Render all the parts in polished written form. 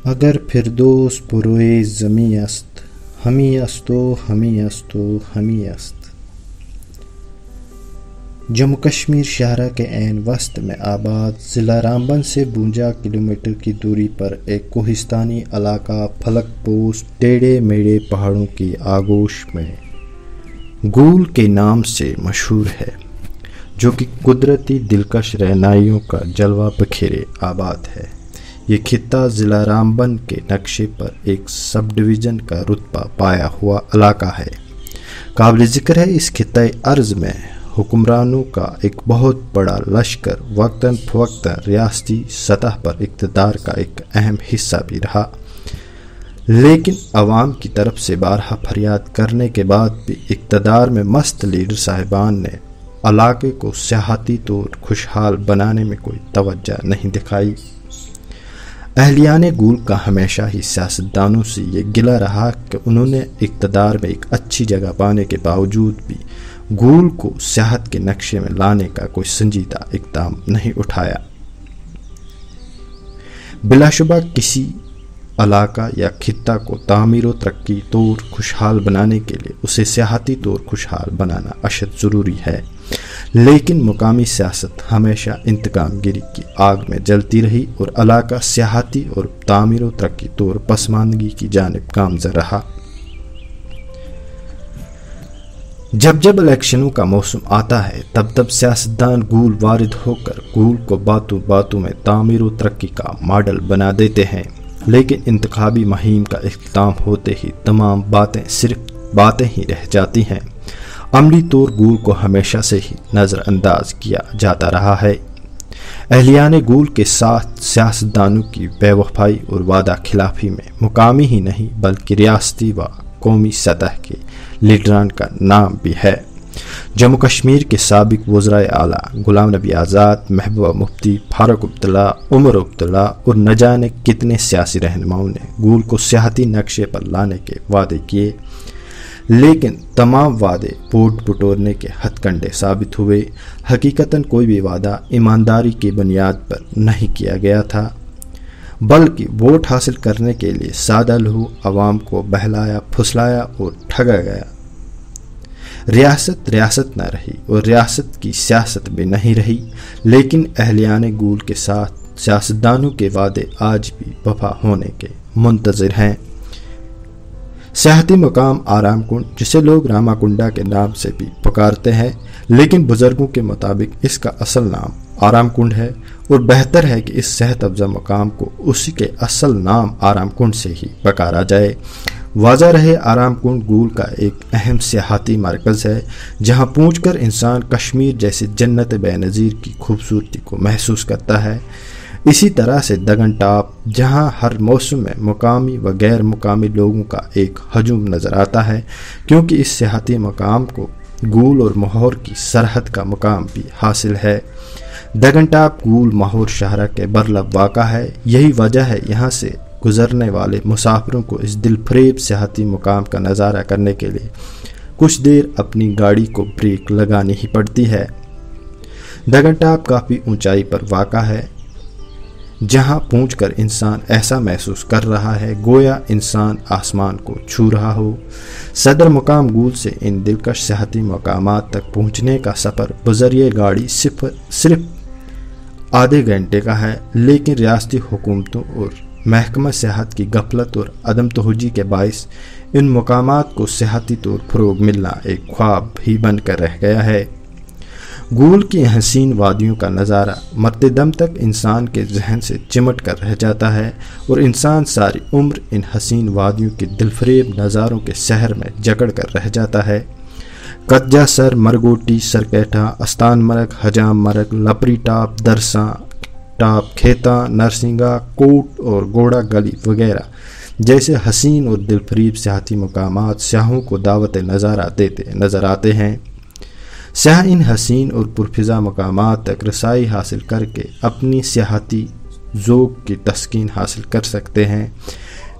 اگر فردوس بروئے زمیں است، ہمی استو ہمی استو ہمی است۔ جموں کشمیر شاہراہ کے عین وسط میں آباد ضلع رامبن سے 52 کلومیٹر کی دوری پر ایک کوہستانی علاقہ فلک پوش ٹیڑھے میڑھے پہاڑوں کی آغوش میں گول کے نام سے مشہور ہے، جو کہ قدرتی دلکش رہنائیوں کا جلوہ بکھیرے آباد ہے۔ یہ خطہ ضلع رامبن کے نقشے پر ایک سب ڈویژن کا رتبہ پایا ہوا علاقہ ہے۔ قابل ذکر ہے اس خطۂ ارض میں حکمرانوں کا ایک بہت بڑا لشکر وقتاً فوقتاً ریاستی سطح پر اقتدار کا ایک اہم حصہ بھی رہا، لیکن عوام کی طرف سے بارہا فریاد کرنے کے بعد بھی اقتدار میں مست لیڈر صاحبان نے علاقے کو سیاحتی طور خوشحال بنانے میں کوئی توجہ نہیں دکھائی۔ اہلیان گول کا ہمیشہ ہی سیاستدانوں سے یہ گلہ رہا کہ انہوں نے اقتدار میں ایک اچھی جگہ پانے کے باوجود بھی گول کو سیاحت کے نقشے میں لانے کا کوئی سنجیدہ اقدام نہیں اٹھایا۔ بلا شبہ کسی علاقہ یا خطہ کو تعمیر و ترقی طور خوشحال بنانے کے لیے اسے سیاحتی طور خوشحال بنانا اشد ضروری ہے، لیکن مقامی سیاست ہمیشہ انتقام گیری کی آگ میں جلتی رہی اور علاقہ سیاحتی اور تعمیر و ترقی طور پسماندگی کی جانب گامزن رہا۔ جب جب الیکشنوں کا موسم آتا ہے تب سیاستدان گول وارد ہو کر گول کو باتوں باتوں میں تعمیر و ترقی کا ماڈل بنا دیتے ہیں، لیکن انتخابی مہم کا اختتام ہوتے ہی تمام باتیں صرف باتیں ہی رہ جاتی ہیں۔ عملی طور گول کو ہمیشہ سے ہی نظر انداز کیا جاتا رہا ہے۔ اہلیان گول کے ساتھ سیاستدانوں کی بے وفائی اور وعدہ خلافی میں مقامی ہی نہیں بلکہ ریاستی و قومی سطح کے لیڈران کا نام بھی ہے۔ جموں کشمیر کے سابق وزرائے اعلیٰ غلام نبی آزاد، محبوبہ مفتی، فاروق عبداللہ، عمر عبداللہ اور نہ جانے کتنے سیاسی رہنماؤں نے گول کو سیاحتی نقشے پر لانے کے وعدے کیے، لیکن تمام وعدے ووٹ بٹورنے کے ہتھ کنڈے ثابت ہوئے۔ حقیقتاً کوئی بھی وعدہ ایمانداری کی بنیاد پر نہیں کیا گیا تھا، بلکہ ووٹ حاصل کرنے کے لیے سادہ لوہو عوام کو بہلایا پھسلایا اور ٹھگا گیا۔ ریاست نہ رہی اور ریاست کی سیاست بھی نہیں رہی، لیکن اہلیان گول کے ساتھ سیاستدانوں کے وعدے آج بھی وفا ہونے کے منتظر ہیں۔ سیاحتی مقام آرام کنڈ، جسے لوگ راما کنڈا کے نام سے بھی پکارتے ہیں، لیکن بزرگوں کے مطابق اس کا اصل نام آرام کنڈ ہے، اور بہتر ہے کہ اس صحت افزا مقام کو اسی کے اصل نام آرام کنڈ سے ہی پکارا جائے۔ واضح رہے، آرام کنڈ گول کا ایک اہم سیاحتی مرکز ہے، جہاں پہنچ کر انسان کشمیر جیسی جنت بے نظیر کی خوبصورتی کو محسوس کرتا ہے۔ اسی طرح سے دگن ٹاپ، جہاں ہر موسم میں مقامی و غیر مقامی لوگوں کا ایک ہجوم نظر آتا ہے، کیونکہ اس سیاحتی مقام کو گول اور ماہور کی سرحد کا مقام بھی حاصل ہے۔ دگن ٹاپ گول ماہور شاہراہ کے برلب واقع ہے، یہی وجہ ہے یہاں سے گزرنے والے مسافروں کو اس دل فریب سیاحتی مقام کا نظارہ کرنے کے لیے کچھ دیر اپنی گاڑی کو بریک لگانی ہی پڑتی ہے۔ دگن ٹاپ کافی اونچائی پر واقع ہے، جہاں پہنچ کر انسان ایسا محسوس کر رہا ہے گویا انسان آسمان کو چھو رہا ہو۔ صدر مقام گول سے ان دلکش سیاحتی مقامات تک پہنچنے کا سفر بذریعہ گاڑی صرف آدھے گھنٹے کا ہے، لیکن ریاستی حکومتوں اور محکمہ سیاحت کی غفلت اور عدم توجہی کے باعث ان مقامات کو سیاحتی طور فروغ ملنا ایک خواب ہی بن کر رہ گیا ہے۔ گول کی حسین وادیوں کا نظارہ مرتے دم تک انسان کے ذہن سے چمٹ کر رہ جاتا ہے، اور انسان ساری عمر ان حسین وادیوں کے دلفریب نظاروں کے سحر میں جکڑ کر رہ جاتا ہے۔ کتجا سر، مرگوٹی، سرکیٹھا، استان مرگ، حجام مرگ، لپری ٹاپ، درساں ٹاپ، کھیتا، نرسنگا، کوٹ اور گوڑا گلی وغیرہ جیسے حسین اور دلفریب سیاحتی مقامات سیاحوں کو دعوت نظارہ دیتے نظر آتے ہیں۔ سیاح ان حسین اور پرفضا مقامات تک رسائی حاصل کر کے اپنی سیاحتی ذوق کی تسکین حاصل کر سکتے ہیں۔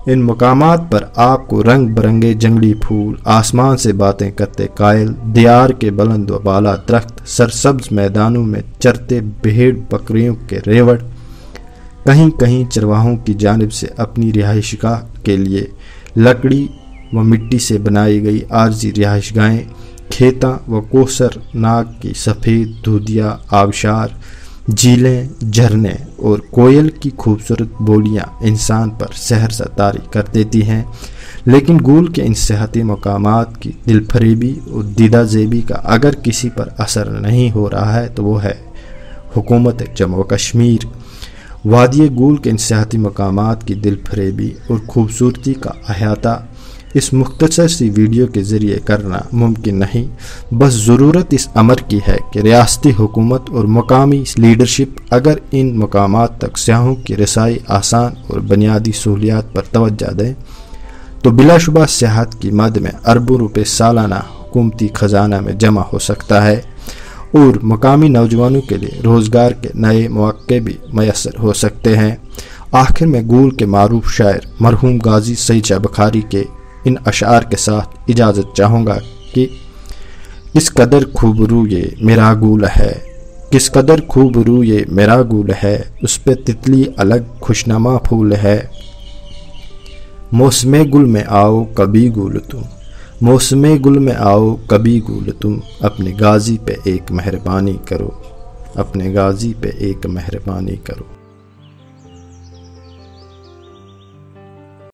ان مقامات پر آپ کو رنگ برنگے جنگلی پھول، آسمان سے باتیں کرتے قائل، دیار کے بلند و بالا درخت، سرسبز میدانوں میں چرتے بھیڑ بکریوں کے ریوڑ، کہیں کہیں چرواہوں کی جانب سے اپنی رہائش گاہ کے لیے لکڑی و مٹی سے بنائی گئی عارضی رہائش گاہیں، کھیتاں و کوثر ناگ کی سفید دودھیا آبشار، جھیلیں، جھرنے اور کوئل کی خوبصورت بولیاں انسان پر سحر طاری کر دیتی ہیں، لیکن گول کے ان سیاحتی مقامات کی دل فریبی اور دیدہ زیبی کا اگر کسی پر اثر نہیں ہو رہا ہے تو وہ ہے حکومت جموں و کشمیر۔ وادی گول کے ان سیاحتی مقامات کی دل فریبی اور خوبصورتی کا احاطہ اس مختصر سی ویڈیو کے ذریعے کرنا ممکن نہیں، بس ضرورت اس امر کی ہے کہ ریاستی حکومت اور مقامی لیڈرشپ اگر ان مقامات تک سیاحوں کی رسائی آسان اور بنیادی سہولیات پر توجہ دیں تو بلا شبہ سیاحت کی مد میں اربوں روپے سالانہ حکومتی خزانہ میں جمع ہو سکتا ہے اور مقامی نوجوانوں کے لیے روزگار کے نئے مواقع بھی میسر ہو سکتے ہیں۔ آخر میں گول کے معروف شاعر مرحوم غازی سعید شاہ بخاری کے ان اشعار کے ساتھ اجازت چاہوں گا کہ کس قدر خوبرو یہ میرا گول ہے، کس قدر خوبرو یہ میرا گول ہے، اس پہ تتلی الگ خوشنما پھول ہے، موسم گل میں آؤ کبھی گول تم، موسم گل میں آؤ کبھی گول تم، اپنے غازی پہ ایک مہربانی کرو، اپنے غازی پہ ایک مہربانی کرو۔